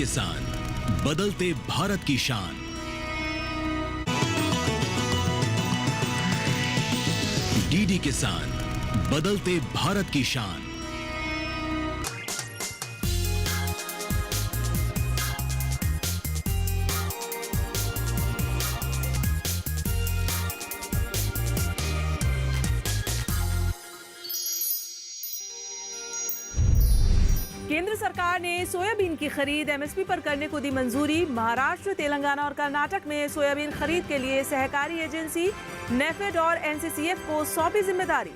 किसान, बदलते भारत की शान। डीडी किसान, बदलते भारत की शान। केंद्र सरकार ने सोयाबीन की खरीद एमएसपी पर करने को दी मंजूरी। महाराष्ट्र, तेलंगाना और कर्नाटक में सोयाबीन खरीद के लिए सहकारी एजेंसी नेफेड और एनसीसीएफ को सौंपी जिम्मेदारी।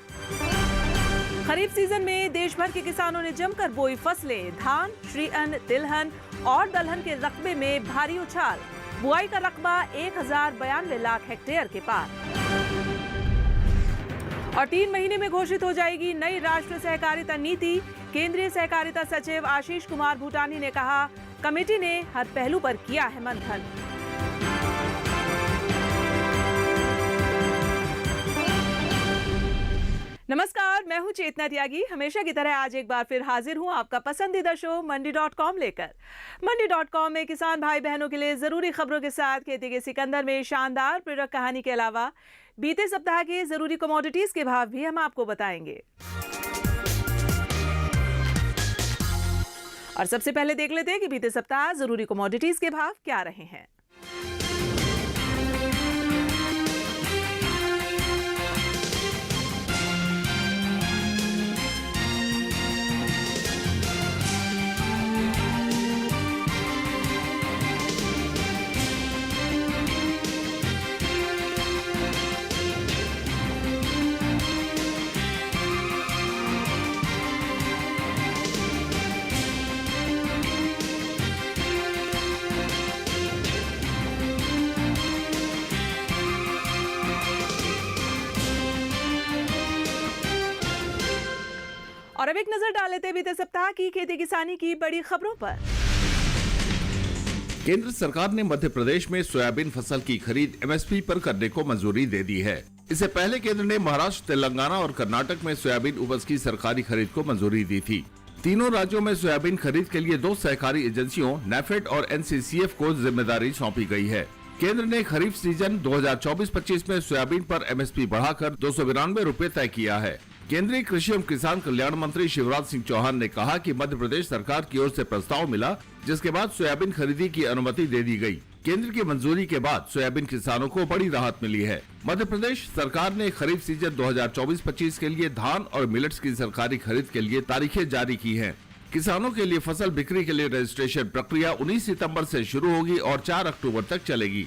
खरीफ सीजन में देश भर के किसानों ने जमकर बोई फसलें। धान, श्रीअन्न, तिलहन और दलहन के रकबे में भारी उछाल। बुआई का रकबा 1092 लाख हेक्टेयर के पार। और 3 महीने में घोषित हो जाएगी नई राष्ट्रीय सहकारिता नीति। केंद्रीय सहकारिता सचिव आशीष कुमार भूटानी ने कहा, कमेटी ने हर पहलू पर किया है मंथन। नमस्कार, मैं हूं चेतना त्यागी। हमेशा की तरह आज एक बार फिर हाजिर हूं आपका पसंदीदा शो मंडी.com लेकर। मंडी.com में किसान भाई बहनों के लिए जरूरी खबरों के साथ खेती के सिकंदर में शानदार प्रेरक कहानी के अलावा बीते सप्ताह के जरूरी कमोडिटीज के भाव भी हम आपको बताएंगे। और सबसे पहले देख लेते हैं कि बीते सप्ताह जरूरी कमोडिटीज के भाव क्या रहे हैं। और अब एक नजर डाल लेते हैं बीते सप्ताह की खेती किसानी की बड़ी खबरों पर। केंद्र सरकार ने मध्य प्रदेश में सोयाबीन फसल की खरीद एमएसपी पर करने को मंजूरी दे दी है। इससे पहले केंद्र ने महाराष्ट्र, तेलंगाना और कर्नाटक में सोयाबीन उपज की सरकारी खरीद को मंजूरी दी थी। तीनों राज्यों में सोयाबीन खरीद के लिए 2 सहकारी एजेंसियों नेफेड और एनसीसीएफ को जिम्मेदारी सौंपी गई है। केंद्र ने खरीफ सीजन 2024-25 में सोयाबीन पर एमएसपी बढ़ाकर 292 रुपए तय किया है। केंद्रीय कृषि एवं किसान कल्याण मंत्री शिवराज सिंह चौहान ने कहा कि मध्य प्रदेश सरकार की ओर से प्रस्ताव मिला, जिसके बाद सोयाबीन खरीदी की अनुमति दे दी गई। केंद्र की मंजूरी के बाद सोयाबीन किसानों को बड़ी राहत मिली है। मध्य प्रदेश सरकार ने खरीफ सीजन 2024-25 के लिए धान और मिलेट्स की सरकारी खरीद के लिए तारीखें जारी की हैं। किसानों के लिए फसल बिक्री के लिए रजिस्ट्रेशन प्रक्रिया 19 सितंबर से शुरू होगी और 4 अक्टूबर तक चलेगी।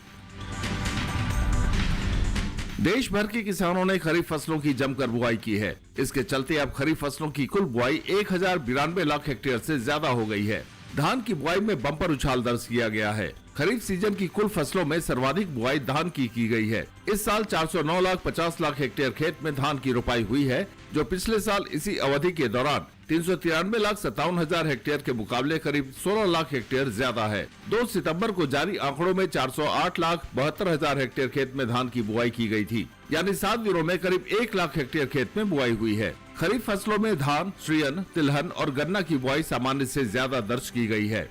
देश भर के किसानों ने खरीफ फसलों की जमकर बुआई की है। इसके चलते अब खरीफ फसलों की कुल बुआई 1092 लाख हेक्टेयर से ज्यादा हो गई है। धान की बुआई में बम्पर उछाल दर्ज किया गया है। खरीफ सीजन की कुल फसलों में सर्वाधिक बुआई धान की गई है। इस साल 409 लाख 50 लाख हेक्टेयर खेत में धान की रोपाई हुई है, जो पिछले साल इसी अवधि के दौरान 393 लाख 57 हजार हेक्टेयर के मुकाबले करीब 16 लाख हेक्टेयर ज्यादा है। 2 सितंबर को जारी आंकड़ों में 408 लाख 72 हजार हेक्टेयर खेत में धान की बुआई की गई थी, यानी 7 दिनों में करीब 1 लाख हेक्टेयर खेत में बुआई हुई है। खरीफ फसलों में धान, श्रीअन्न, तिलहन और गन्ना की बुआई सामान्य से ज्यादा दर्ज की गई है।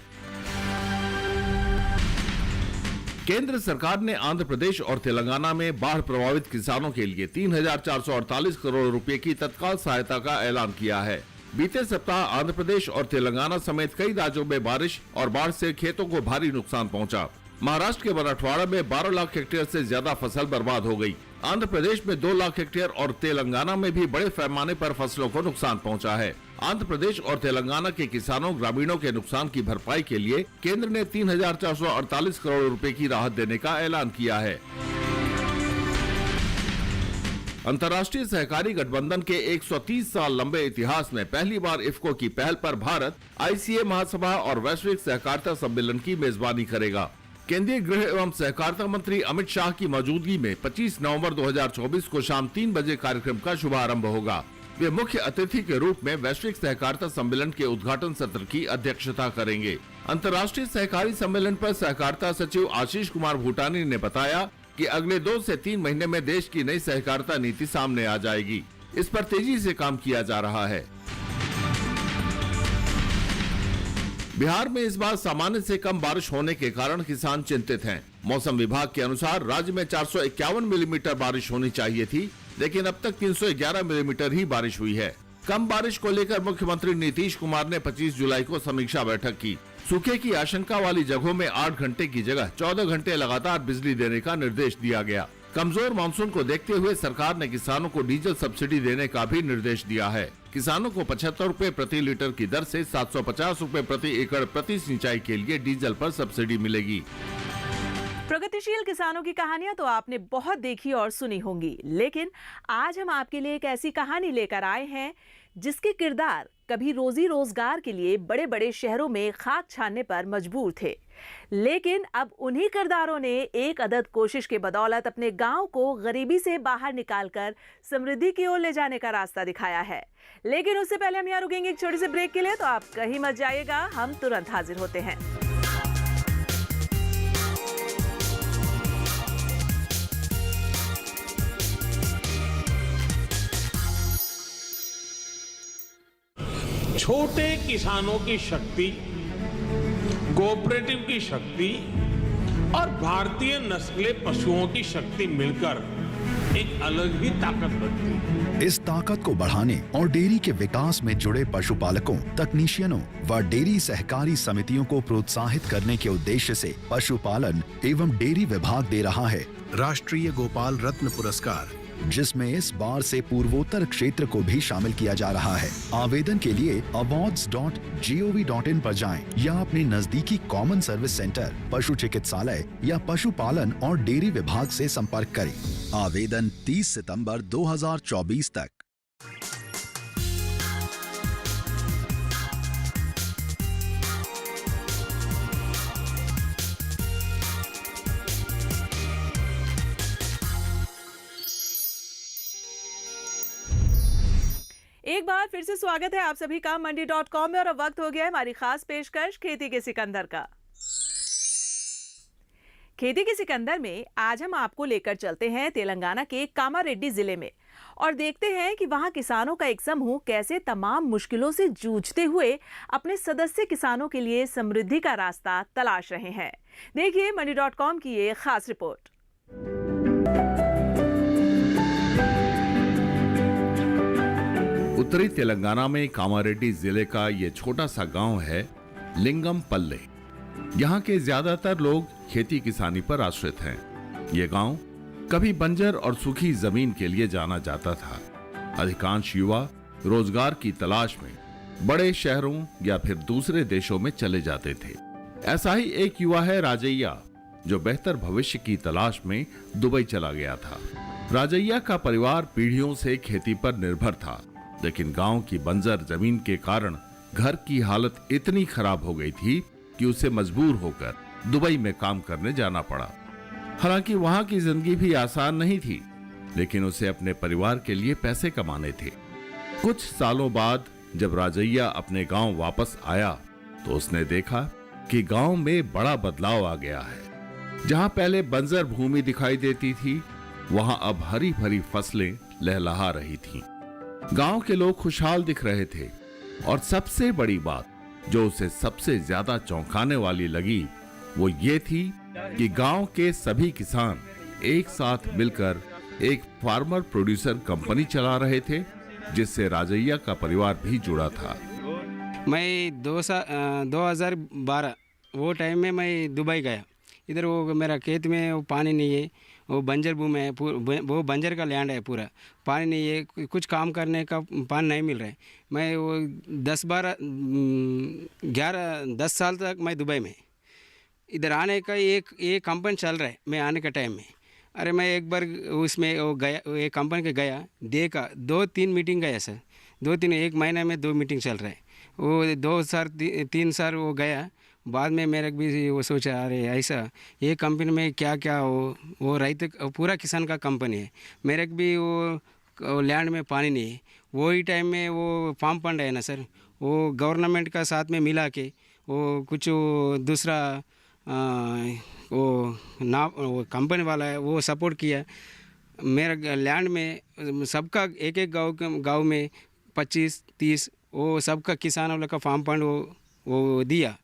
केंद्र सरकार ने आंध्र प्रदेश और तेलंगाना में बाढ़ प्रभावित किसानों के लिए 3,448 करोड़ रुपए की तत्काल सहायता का ऐलान किया है। बीते सप्ताह आंध्र प्रदेश और तेलंगाना समेत कई राज्यों में बारिश और बाढ़ से खेतों को भारी नुकसान पहुंचा। महाराष्ट्र के मराठवाड़ा में 12 लाख हेक्टेयर से ज्यादा फसल बर्बाद हो गई। आंध्र प्रदेश में 2 लाख हेक्टेयर और तेलंगाना में भी बड़े पैमाने पर फसलों को नुकसान पहुंचा है। आंध्र प्रदेश और तेलंगाना के किसानों ग्रामीणों के नुकसान की भरपाई के लिए केंद्र ने 3,448 करोड़ रुपए की राहत देने का ऐलान किया है। अंतर्राष्ट्रीय सहकारी गठबंधन के 130 साल लंबे इतिहास में पहली बार इफ्को की पहल पर भारत आईसीए महासभा और वैश्विक सहकारिता सम्मेलन की मेजबानी करेगा। केंद्रीय गृह एवं सहकारिता मंत्री अमित शाह की मौजूदगी में 25 नवंबर 2024 को शाम 3 बजे कार्यक्रम का शुभारंभ होगा। वे मुख्य अतिथि के रूप में वैश्विक सहकारिता सम्मेलन के उद्घाटन सत्र की अध्यक्षता करेंगे। अंतर्राष्ट्रीय सहकारी सम्मेलन पर सहकारिता सचिव आशीष कुमार भूटानी ने बताया कि अगले 2 से 3 महीने में देश की नई सहकारिता नीति सामने आ जाएगी। इस पर तेजी से काम किया जा रहा है। बिहार में इस बार सामान्य से कम बारिश होने के कारण किसान चिंतित हैं। मौसम विभाग के अनुसार राज्य में 451 मिलीमीटर बारिश होनी चाहिए थी, लेकिन अब तक 311 मिलीमीटर ही बारिश हुई है। कम बारिश को लेकर मुख्यमंत्री नीतीश कुमार ने 25 जुलाई को समीक्षा बैठक की। सूखे की आशंका वाली जगहों में 8 घंटे की जगह 14 घंटे लगातार बिजली देने का निर्देश दिया गया। कमजोर मानसून को देखते हुए सरकार ने किसानों को डीजल सब्सिडी देने का भी निर्देश दिया है। किसानों को 75 रुपए प्रति लीटर की दर से 750 रुपए प्रति एकड़ प्रति सिंचाई के लिए डीजल पर सब्सिडी मिलेगी। प्रगतिशील किसानों की कहानियां तो आपने बहुत देखी और सुनी होंगी, लेकिन आज हम आपके लिए एक ऐसी कहानी लेकर आए हैं जिसके किरदार कभी रोजी रोजगार के लिए बड़े बड़े शहरों में खाक छानने पर मजबूर थे, लेकिन अब उन्हीं किरदारों ने एक अदद कोशिश के बदौलत अपने गांव को गरीबी से बाहर निकालकर समृद्धि की ओर ले जाने का रास्ता दिखाया है। लेकिन उससे पहले हम यहाँ रुकेंगे एक छोटे से ब्रेक के लिए, तो आप कहीं मत जाइएगा, हम तुरंत हाजिर होते हैं। छोटे किसानों की शक्ति, कोऑपरेटिव की शक्ति और भारतीय नस्ले पशुओं की शक्ति मिलकर एक अलग ही ताकत बनती है। इस ताकत को बढ़ाने और डेयरी के विकास में जुड़े पशुपालकों, तकनीशियनों व डेयरी सहकारी समितियों को प्रोत्साहित करने के उद्देश्य से पशुपालन एवं डेयरी विभाग दे रहा है राष्ट्रीय गोपाल रत्न पुरस्कार, जिसमें इस बार से पूर्वोत्तर क्षेत्र को भी शामिल किया जा रहा है। आवेदन के लिए awards.gov.in पर जाएं या अपने नजदीकी कॉमन सर्विस सेंटर, पशु चिकित्सालय या पशुपालन और डेयरी विभाग से संपर्क करें। आवेदन 30 सितंबर 2024 तक। एक बार फिर से स्वागत है आप सभी का मंडी.com में, और अब वक्त हो गया है हमारी खास पेशकश खेती के सिकंदर का। खेती के सिकंदर में आज हम आपको लेकर चलते हैं तेलंगाना के कामारेड्डी जिले में और देखते हैं कि वहां किसानों का एक समूह कैसे तमाम मुश्किलों से जूझते हुए अपने सदस्य किसानों के लिए समृद्धि का रास्ता तलाश रहे हैं। देखिए मंडी.com की ये खास रिपोर्ट। उत्तरी तेलंगाना में कामारेड्डी जिले का ये छोटा सा गांव है लिंगम पल्ले। यहाँ के ज्यादातर लोग खेती किसानी पर आश्रित हैं। ये गांव कभी बंजर और सूखी जमीन के लिए जाना जाता था। अधिकांश युवा रोजगार की तलाश में बड़े शहरों या फिर दूसरे देशों में चले जाते थे। ऐसा ही एक युवा है राजैया, जो बेहतर भविष्य की तलाश में दुबई चला गया था। राजैया का परिवार पीढ़ियों से खेती पर निर्भर था, लेकिन गांव की बंजर जमीन के कारण घर की हालत इतनी खराब हो गई थी कि उसे मजबूर होकर दुबई में काम करने जाना पड़ा। हालांकि वहां की जिंदगी भी आसान नहीं थी, लेकिन उसे अपने परिवार के लिए पैसे कमाने थे। कुछ सालों बाद जब राजैया अपने गांव वापस आया तो उसने देखा कि गांव में बड़ा बदलाव आ गया है। जहां पहले बंजर भूमि दिखाई देती थी, वहां अब हरी भरी फसलें लहलहा रही थीं। गांव के लोग खुशहाल दिख रहे थे और सबसे बड़ी बात जो उसे सबसे ज्यादा चौंकाने वाली लगी वो ये थी कि गांव के सभी किसान एक साथ मिलकर एक फार्मर प्रोड्यूसर कंपनी चला रहे थे, जिससे राजैया का परिवार भी जुड़ा था। मैं 2012 वो टाइम में मैं दुबई गया। इधर वो मेरा खेत में वो पानी नहीं है, वो बंजर भूमि है, वो बंजर का लैंड है, पूरा पानी नहीं है, कुछ काम करने का पानी नहीं मिल रहा है। मैं वो 10 साल तक मैं दुबई में। इधर आने का एक कंपनी चल रहा है मैं आने का टाइम में। अरे मैं एक बार उसमें वो गया, एक कंपनी के गया, देखा 2-3 मीटिंग गया सर, 2-3 एक महीने में 2 मीटिंग चल रहा है। वो 2-3 साल वो गया। बाद में मेरे भी वो सोचा अरे ऐसा ये कंपनी में क्या क्या वो रैत पूरा किसान का कंपनी है। मेरे भी वो लैंड में पानी नहीं है। वही टाइम में वो फार्म फंड है ना सर, वो गवर्नमेंट का साथ में मिला के वो कुछ दूसरा वो कंपनी वाला है वो सपोर्ट किया। मेरा लैंड में सबका एक गांव में 25-30 वो सबका किसानों का फार्म फंड वो दिया।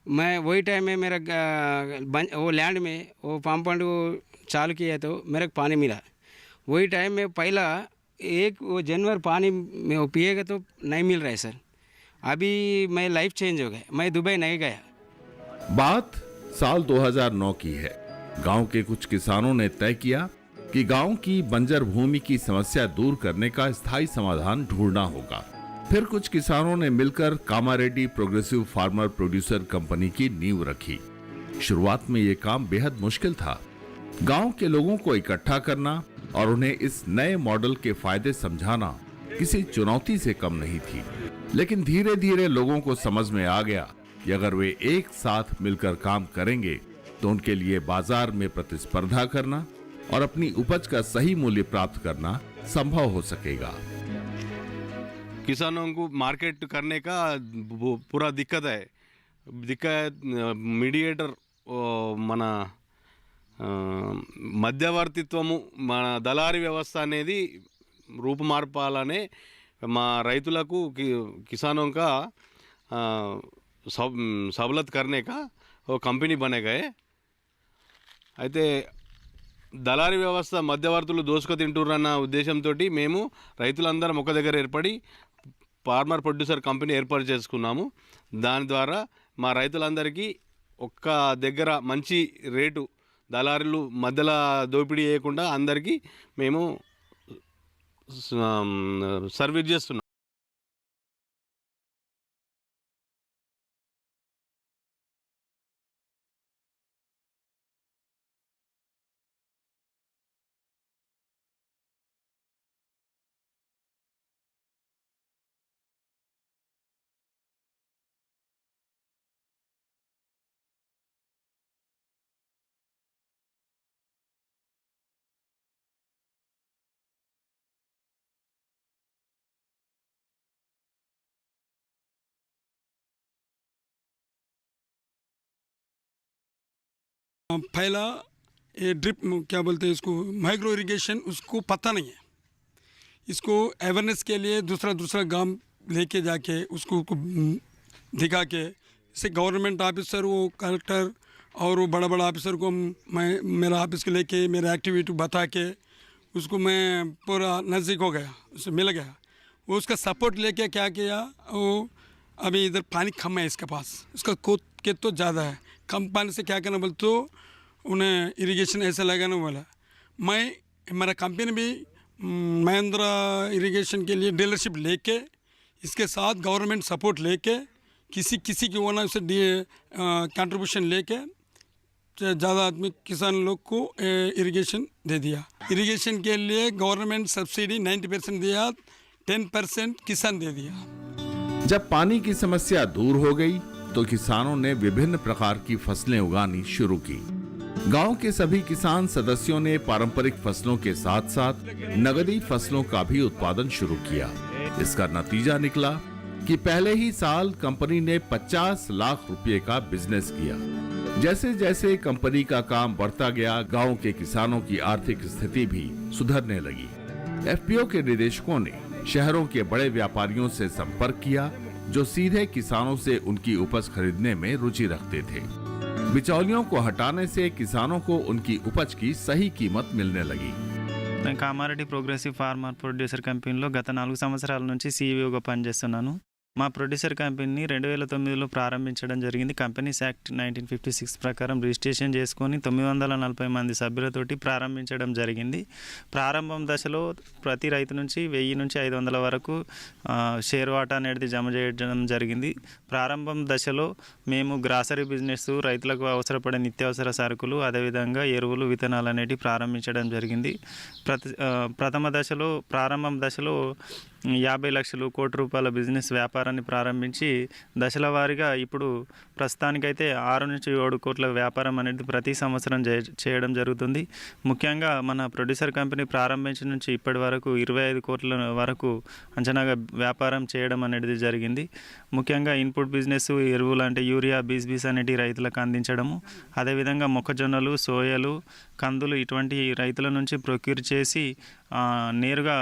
मैं वही टाइम में मेरा वो लैंड में वो पंप पंड चालू किया तो मेरे को पानी मिला। वही टाइम में पहला एक वो जानवर पानी में वो पिएगा तो नहीं मिल रहा है सर। अभी मैं लाइफ चेंज हो गया, मैं दुबई नहीं गया। बात साल 2009 की है। गांव के कुछ किसानों ने तय किया कि गांव की बंजर भूमि की समस्या दूर करने का स्थायी समाधान ढूंढना होगा। फिर कुछ किसानों ने मिलकर Kamareddy progressive farmer producer company की नींव रखी। शुरुआत में ये काम बेहद मुश्किल था। गांव के लोगों को इकट्ठा करना और उन्हें इस नए मॉडल के फायदे समझाना किसी चुनौती से कम नहीं थी। लेकिन धीरे धीरे लोगों को समझ में आ गया कि अगर वे एक साथ मिलकर काम करेंगे तो उनके लिए बाजार में प्रतिस्पर्धा करना और अपनी उपज का सही मूल्य प्राप्त करना संभव हो सकेगा। किसानों को मार्केट करने का पूरा दिक्कत है। मीडिएटर మన మధ్యవర్తిత్వము మన దళారీ వ్యవస్థ అనేది రూపుమార్పాలనే మా రైతులకు किसानों का सहूलत करने का वो कंपनी बने गए। అయితే దళారీ వ్యవస్థ మధ్యవర్తులు దోసుకు తింటురన్న ఉద్దేశంతో మేము రైతులందరం ఒక దగ్గర ఏర్పడి ఫార్మర్ ప్రొడ్యూసర్ కంపెనీ ఏర్పాటు చేసుకున్నాము। దాని ద్వారా మా రైతులందరికీ ఒక్క దగ్గర మంచి రేటు దళారీలు మధ్యలో దోపిడీ చేయకుండా అందరికీ మేము సర్వీస్ చేస్తున్నాం। पहला ये ड्रिप क्या बोलते हैं इसको, माइक्रो इरिगेशन, उसको पता नहीं है। इसको अवेयरनेस के लिए दूसरा गांव लेके जाके उसको दिखा के, जैसे गवर्नमेंट ऑफिसर, वो कलेक्टर और वो बड़ा बड़ा ऑफिसर को मैं मेरा ऑफिस को लेके मेरा एक्टिविटी बता के उसको मैं पूरा नज़दीक हो गया, उससे मिल गया। वो उसका सपोर्ट लेके क्या किया, वो अभी इधर पानी कम है इसके पास, उसका खेत तो ज़्यादा है, कम पानी से क्या करना बोले तो उन्हें इरिगेशन ऐसा लगाना बोला। मैं हमारा कंपनी भी महिंद्रा इरिगेशन के लिए डीलरशिप लेके, इसके साथ गवर्नमेंट सपोर्ट लेके, किसी की ओनर से कंट्रीब्यूशन लेके ज़्यादा आदमी किसान लोग को इरिगेशन दे दिया। इरिगेशन के लिए गवर्नमेंट सब्सिडी 90% दिया, 10% किसान दे दिया। जब पानी की समस्या दूर हो गई तो किसानों ने विभिन्न प्रकार की फसलें उगानी शुरू की। गांव के सभी किसान सदस्यों ने पारंपरिक फसलों के साथ साथ नगदी फसलों का भी उत्पादन शुरू किया। इसका नतीजा निकला कि पहले ही साल कंपनी ने 50 लाख रुपए का बिजनेस किया। जैसे जैसे कंपनी का काम बढ़ता गया, गांव के किसानों की आर्थिक स्थिति भी सुधरने लगी। एफपीओ के निदेशकों ने शहरों के बड़े व्यापारियों से संपर्क किया जो सीधे किसानों से उनकी उपज खरीदने में रुचि रखते थे। बिचौलियों को हटाने से किसानों को उनकी उपज की सही कीमत मिलने लगी। నేను కామారెడ్డి ప్రోగ్రెసివ్ ఫార్మర్ ప్రొడ్యూసర్ కంపెనీలో గత 4 సంవత్సరాల నుంచి సీఈఓగా పనిచేస్తున్నాను। మా ప్రొడ్యూసర్ కంపెనీని 2009లో ప్రారంభించడం జరిగింది। కంపెనీస్ యాక్ట్ 1956 ప్రకారం రిజిస్ట్రేషన్ చేసుకొని 940 మంది సభ్యులతోటి ప్రారంభించడం జరిగింది। ప్రారంభం దశలో ప్రతి రైతు నుంచి 1000 నుంచి 500 వరకు షేర్ వాటా అనేది జమ చేయడం జరిగింది। ప్రారంభం దశలో మేము గ్రాసరీ బిజినెస్, రైతులకు అవసరపడే నిత్యావసర సరుకులు, అదేవిధంగా ఎరువులు, విత్తనాలు అనేవి ప్రారంభించడం జరిగింది। ప్రారంభం దశలో 50 లక్షలు, కోటి రూపాయల బిజినెస్ వ్యాపారాన్ని ప్రారంభించి దశల వారీగా ఇప్పుడు ప్రస్తుతానికైతే 6 నుంచి 7 కోట్ల వ్యాపారం అనేది ప్రతి సంవత్సరం చేయడం జరుగుతుంది। ముఖ్యంగా మన ప్రొడ్యూసర్ కంపెనీ ప్రారంభించిన నుంచి ఇప్పటి వరకు 25 కోట్ల వరకు అంచనాగా వ్యాపారం చేయడం అనేది జరిగింది। ముఖ్యంగా ఇన్పుట్ బిజినెస్, ఎరువులు అంటే యూరియా, బీస్ అనేటి రైతులకు అందించడము, అదేవిధంగా మొక్కజొన్నలు, సోయాలు, కందులు ఇటువంటి రైతుల నుంచి ప్రొక్యూర్ చేసి నేరుగా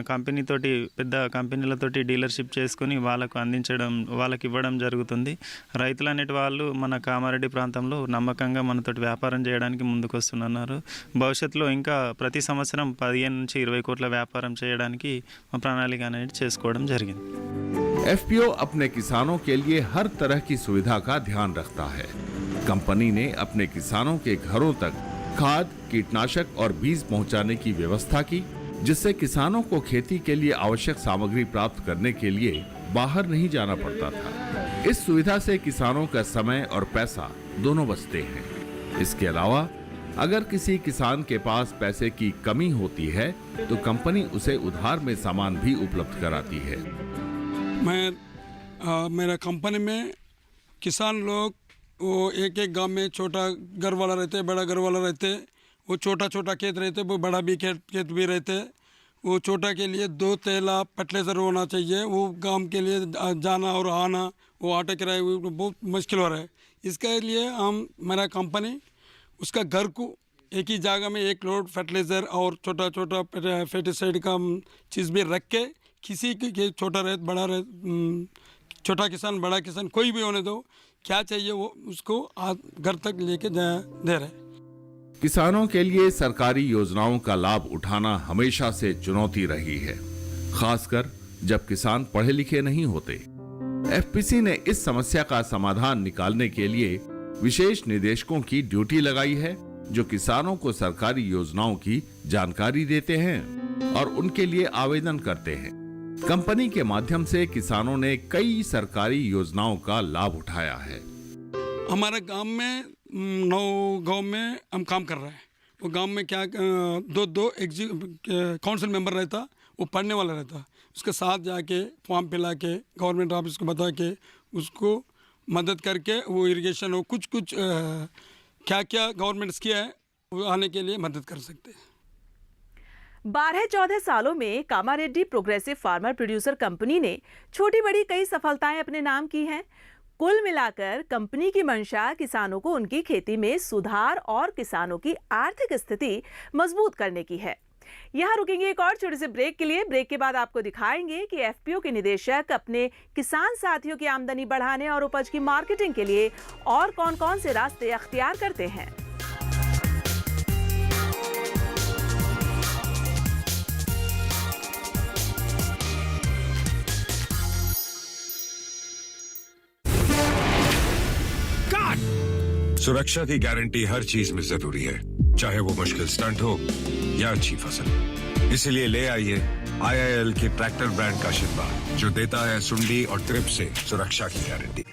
కంపెనీతోటి పెద్ద కంపెనీలతోటి డీలర్షిప్ చేసుకొని వాళ్ళకి ఇవ్వడం జరుగుతుంది. రైతులు అనేటి వాళ్ళు మన కామారెడ్డి ప్రాంతంలో నమ్మకంగా మనతోటి వ్యాపారం చేయడానికి ముందుకు వస్తున్నారు. భవిష్యత్తులో ఇంకా ప్రతి సంవత్సరం 15 నుంచి 20 కోట్ల వ్యాపారం చేయడానికి మా ప్రణాళిక అనేది చేసుకోవడం జరిగింది. एफपीओ अपने किसानों के लिए हर तरह की सुविधा का ध्यान रखता है. कंपनी ने अपने किसानों के घरों तक खाद, कीटनाशक और बीज पहुंचाने की व्यवस्था की, जिससे किसानों को खेती के लिए आवश्यक सामग्री प्राप्त करने के लिए बाहर नहीं जाना पड़ता था. इस सुविधा से किसानों का समय और पैसा दोनों बचते हैं. इसके अलावा अगर किसी किसान के पास पैसे की कमी होती है तो कंपनी उसे उधार में सामान भी उपलब्ध कराती है. मेरा कंपनी में किसान लोग वो एक गांव में छोटा घर वाला रहते, बड़ा घर वाला रहते, वो छोटा खेत रहते, वो बड़ा भी खेत भी रहते. वो छोटा के लिए 2 थैला फर्टिलाइज़र होना चाहिए. वो गांव के लिए जाना और आना, वो ऑटो किराया बहुत मुश्किल हो रहा है. इसके लिए मेरा कंपनी उसका घर को एक ही जगह में 1 लोड फर्टिलाइज़र और छोटा पेस्टिसाइड का चीज़ भी रख के किसी के छोटा रहे बड़ा रहे, छोटा किसान बड़ा किसान कोई भी होने दो, क्या चाहिए वो उसको घर तक लेके दे रहे. किसानों के लिए सरकारी योजनाओं का लाभ उठाना हमेशा से चुनौती रही है, खासकर जब किसान पढ़े लिखे नहीं होते. एफपीसी ने इस समस्या का समाधान निकालने के लिए विशेष निदेशकों की ड्यूटी लगाई है, जो किसानों को सरकारी योजनाओं की जानकारी देते हैं और उनके लिए आवेदन करते हैं. कंपनी के माध्यम से किसानों ने कई सरकारी योजनाओं का लाभ उठाया है. हमारे गांव में 9 गांव में हम काम कर रहे हैं. वो गांव में क्या 2 काउंसिल मेंबर रहता, वो पढ़ने वाला रहता. उसके साथ जाके फॉर्म पिला के गवर्नमेंट ऑफिस को बता के उसको मदद करके वो इरिगेशन हो कुछ क्या गवर्नमेंट्स किया है वो आने के लिए मदद कर सकते हैं. 12-14 सालों में Kamareddy progressive farmer producer company ने छोटी बड़ी कई सफलताएं अपने नाम की हैं. कुल मिलाकर कंपनी की मंशा किसानों को उनकी खेती में सुधार और किसानों की आर्थिक स्थिति मजबूत करने की है. यहाँ रुकेंगे एक और छोटे से ब्रेक के लिए. ब्रेक के बाद आपको दिखाएंगे कि एफपीओ के निदेशक अपने किसान साथियों की आमदनी बढ़ाने और उपज की मार्केटिंग के लिए और कौन-कौन से रास्ते अख्तियार करते हैं. सुरक्षा की गारंटी हर चीज में जरूरी है, चाहे वो मुश्किल स्टंट हो या अच्छी फसल. इसलिए ले आइए IIL के ट्रैक्टर ब्रांड का शिनबा, जो देता है सुंडी और ट्रिप से सुरक्षा की गारंटी.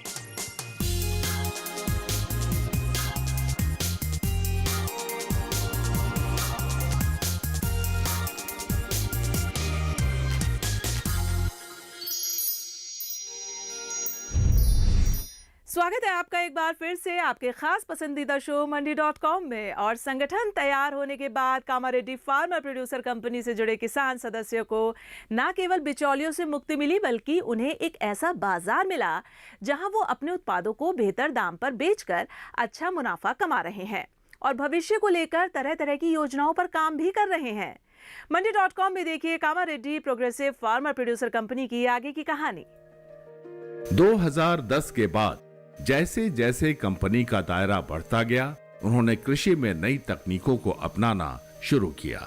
स्वागत है आपका एक बार फिर से आपके खास पसंदीदा शो मंडी.com में. और संगठन तैयार होने के बाद कामारेड्डी फार्मर प्रोड्यूसर कंपनी से जुड़े किसान सदस्यों को न केवल बिचौलियों से मुक्ति मिली, बल्कि उन्हें एक ऐसा बाजार मिला जहां वो अपने उत्पादों को बेहतर दाम पर बेचकर अच्छा मुनाफा कमा रहे हैं और भविष्य को लेकर तरह तरह की योजनाओं पर काम भी कर रहे हैं. मंडी.com में देखिए Kamareddy progressive farmer producer company की आगे की कहानी. 2010 के बाद जैसे जैसे कंपनी का दायरा बढ़ता गया, उन्होंने कृषि में नई तकनीकों को अपनाना शुरू किया.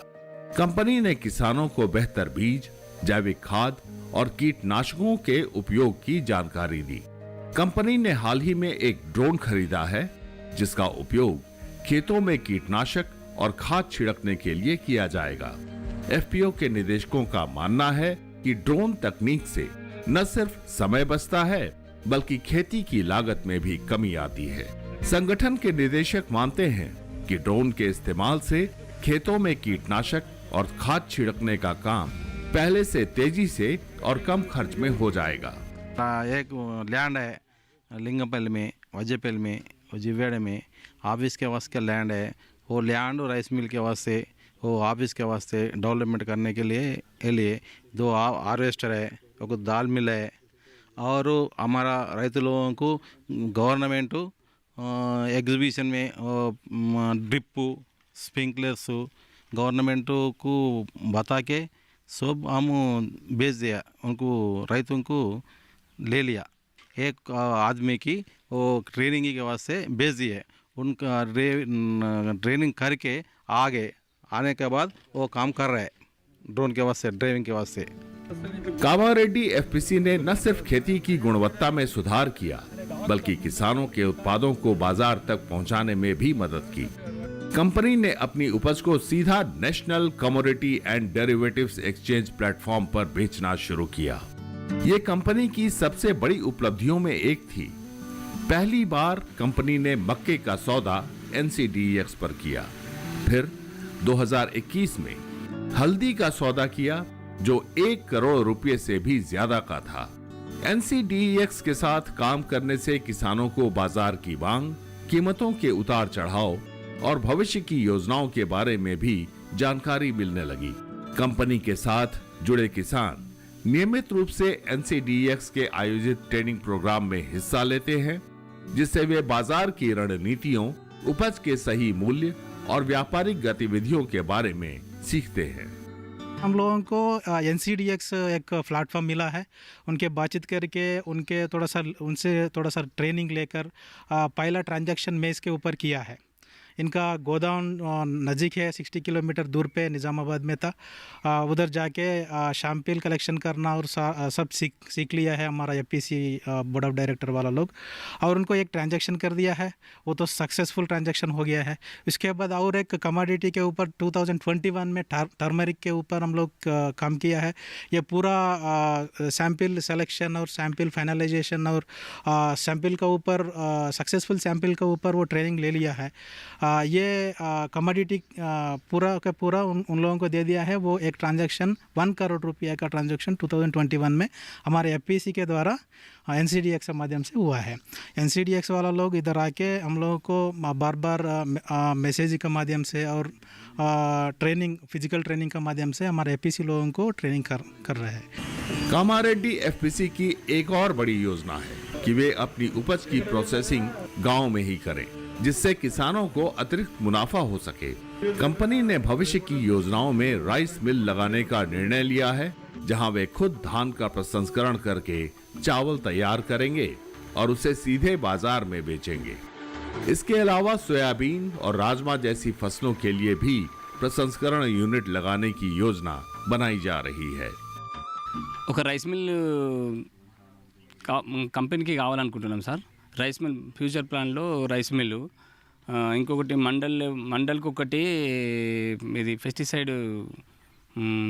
कंपनी ने किसानों को बेहतर बीज, जैविक खाद और कीटनाशकों के उपयोग की जानकारी दी. कंपनी ने हाल ही में एक ड्रोन खरीदा है, जिसका उपयोग खेतों में कीटनाशक और खाद छिड़कने के लिए किया जाएगा. एफपीओ के निदेशकों का मानना है कि ड्रोन तकनीक से न सिर्फ समय बचता है, बल्कि खेती की लागत में भी कमी आती है. संगठन के निदेशक मानते हैं कि ड्रोन के इस्तेमाल से खेतों में कीटनाशक और खाद छिड़कने का काम पहले से तेजी से और कम खर्च में हो जाएगा. एक लैंड है लिंगमपल्ली में, वजयपल्ली में, जिवेड़ में ऑफिस के वास्ते लैंड है. वो लैंड और राइस मिल के वास्ते, वो ऑफिस के वास्ते डेवलपमेंट करने के लिए 2 हार्वेस्टर है, एक दाल मिल है. और हमारा రైతు लोगों को गवर्नमेंट एग्जीबिशन में ड्रिप, स्प्रिंकलर्स गवर्नमेंट को बता के सब हम बेच दिया, उनको रैतों को ले लिया। एक आदमी की वो ट्रेनिंग के वास्ते बेच दिए, उनका ट्रेनिंग करके आने के बाद वो काम कर रहे हैं ड्रोन के वास्ते, ड्राइविंग के वास्ते। कामारेड्डी एफपीसी ने न सिर्फ खेती की गुणवत्ता में सुधार किया, बल्कि किसानों के उत्पादों को बाजार तक पहुंचाने में भी मदद की। कंपनी ने अपनी उपज को सीधा national commodity and derivatives exchange platform पर बेचना शुरू किया। ये कंपनी की सबसे बड़ी उपलब्धियों में एक थी। पहली बार कंपनी ने मक्के का सौदा NCDEX पर किया। फिर 2021 में हल्दी का सौदा किया, जो 1 करोड़ रुपए से भी ज्यादा का था। NCDEX के साथ काम करने से किसानों को बाजार की मांग, कीमतों के उतार चढ़ाव और भविष्य की योजनाओं के बारे में भी जानकारी मिलने लगी। कंपनी के साथ जुड़े किसान नियमित रूप से NCDEX के आयोजित ट्रेनिंग प्रोग्राम में हिस्सा लेते हैं, जिससे वे बाजार की रणनीतियों, उपज के सही मूल्य और व्यापारिक गतिविधियों के बारे में सीखते हैं। हम लोगों को NCDEX एक प्लेटफॉर्म मिला है, उनके बातचीत करके उनसे थोड़ा सा ट्रेनिंग लेकर पहला ट्रांजैक्शन में इसके ऊपर किया है। इनका गोदाम नज़दीक है, 60 किलोमीटर दूर पे निज़ामाबाद में था। उधर जाके शैंपल कलेक्शन करना और सब सीख लिया है हमारा FPC बोर्ड ऑफ डायरेक्टर वाला लोग, और उनको एक ट्रांजैक्शन कर दिया है, वो तो सक्सेसफुल ट्रांजैक्शन हो गया है। इसके बाद और एक कमोडिटी के ऊपर 2021 में टर्मरिक के ऊपर हम लोग काम किया है। ये पूरा सैंपल सिलेक्शन और सैंपल फाइनलाइजेशन और सैंपल का ऊपर सक्सेसफुल सैंपल के ऊपर वो ट्रेनिंग ले लिया है। ये कमोडिटी पूरा का पूरा उन लोगों को दे दिया है। वो एक ट्रांजैक्शन 1 करोड़ रुपये का ट्रांजैक्शन 2021 में हमारे FPC के द्वारा NCDEX के माध्यम से हुआ है। NCDEX वाला लोग इधर आके हम लोगों को बार बार मैसेज के माध्यम से और ट्रेनिंग, फिजिकल ट्रेनिंग के माध्यम से हमारे FPC लोगों को ट्रेनिंग कर रहे हैं। कामारेड्डी FPC की एक और बड़ी योजना है कि वे अपनी उपज की प्रोसेसिंग गांव में ही करें, जिससे किसानों को अतिरिक्त मुनाफा हो सके। कंपनी ने भविष्य की योजनाओं में राइस मिल लगाने का निर्णय लिया है, जहां वे खुद धान का प्रसंस्करण करके चावल तैयार करेंगे और उसे सीधे बाजार में बेचेंगे। इसके अलावा सोयाबीन और राजमा जैसी फसलों के लिए भी प्रसंस्करण यूनिट लगाने की योजना बनाई जा रही है। राइस मिल कंपनी की కావాలనుకుంటున్నాం సార్। రైస్ మిల్ ఫ్యూచర్ ప్లాన్లో రైస్ మిల్లు, ఇంకొకటి మండల్కి ఒకటి ఇది పెస్టిసైడ్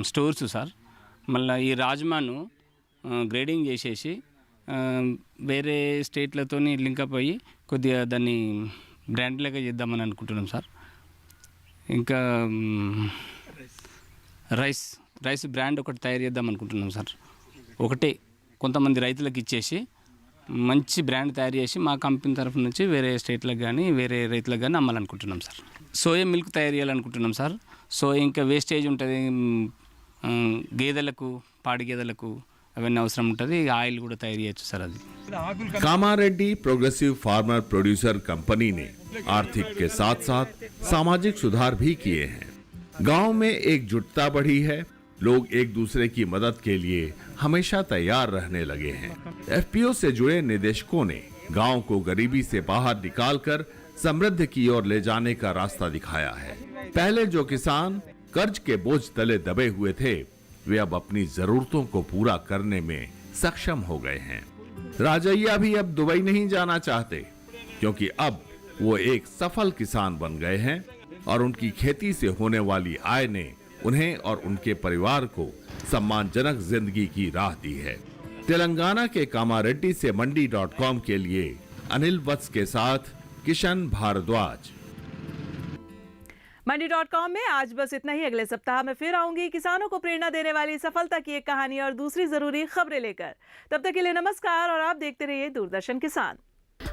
స్టోర్స్ సార్। మళ్ళీ ఈ రాజ్మాను గ్రేడింగ్ చేసేసి వేరే స్టేట్లతో లింకప్ అయ్యి కొద్దిగా దాన్ని బ్రాండ్ లాగా చేద్దామని అనుకుంటున్నాం సార్। ఇంకా రైస్ బ్రాండ్ ఒకటి తయారు చేద్దాం అనుకుంటున్నాం సార్। ఒకటే కొంతమంది రైతులకు ఇచ్చేసి మంచి బ్రాండ్ తయారు చేసి మా కంపెనీ తరఫు నుంచి వేరే స్టేట్లకు కానీ వేరే రైతులకు కానీ అమ్మాలనుకుంటున్నాం సార్। సోయా మిల్క్ తయారు చేయాలనుకుంటున్నాం సార్। సోయా ఇంకా వేస్టేజ్ ఉంటుంది గేదెలకు, పాడి గేదెలకు అవన్నీ అవసరం ఉంటుంది, ఆయిల్ కూడా తయారు చేయొచ్చు సార్। అది Kamareddy progressive farmer producer company ने आर्थिक के साथ साथ सामाजिक सुधार भी किए हैं। गांव में एकजुटता बढ़ी है, लोग एक दूसरे की मदद के लिए हमेशा तैयार रहने लगे हैं। FPO से जुड़े निदेशकों ने गांव को गरीबी से बाहर निकालकर समृद्धि की ओर ले जाने का रास्ता दिखाया है। पहले जो किसान कर्ज के बोझ तले दबे हुए थे, वे अब अपनी जरूरतों को पूरा करने में सक्षम हो गए हैं। राजैया भी अब दुबई नहीं जाना चाहते, क्योंकि अब वो एक सफल किसान बन गए हैं और उनकी खेती से होने वाली आय ने उन्हें और उनके परिवार को सम्मानजनक जिंदगी की राह दी है। तेलंगाना के कामारेड्डी से मंडी.com के लिए अनिल वत्स के साथ किशन भारद्वाज। मंडी.com में आज बस इतना ही। अगले सप्ताह में फिर आऊंगी किसानों को प्रेरणा देने वाली सफलता की एक कहानी और दूसरी जरूरी खबरें लेकर। तब तक के लिए नमस्कार और आप देखते रहिए दूरदर्शन किसान।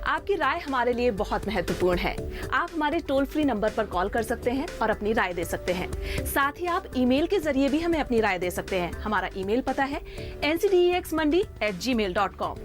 आपकी राय हमारे लिए बहुत महत्वपूर्ण है। आप हमारे टोल फ्री नंबर पर कॉल कर सकते हैं और अपनी राय दे सकते हैं। साथ ही आप ईमेल के जरिए भी हमें अपनी राय दे सकते हैं। हमारा ईमेल पता है ncdexmandi@gmail.com।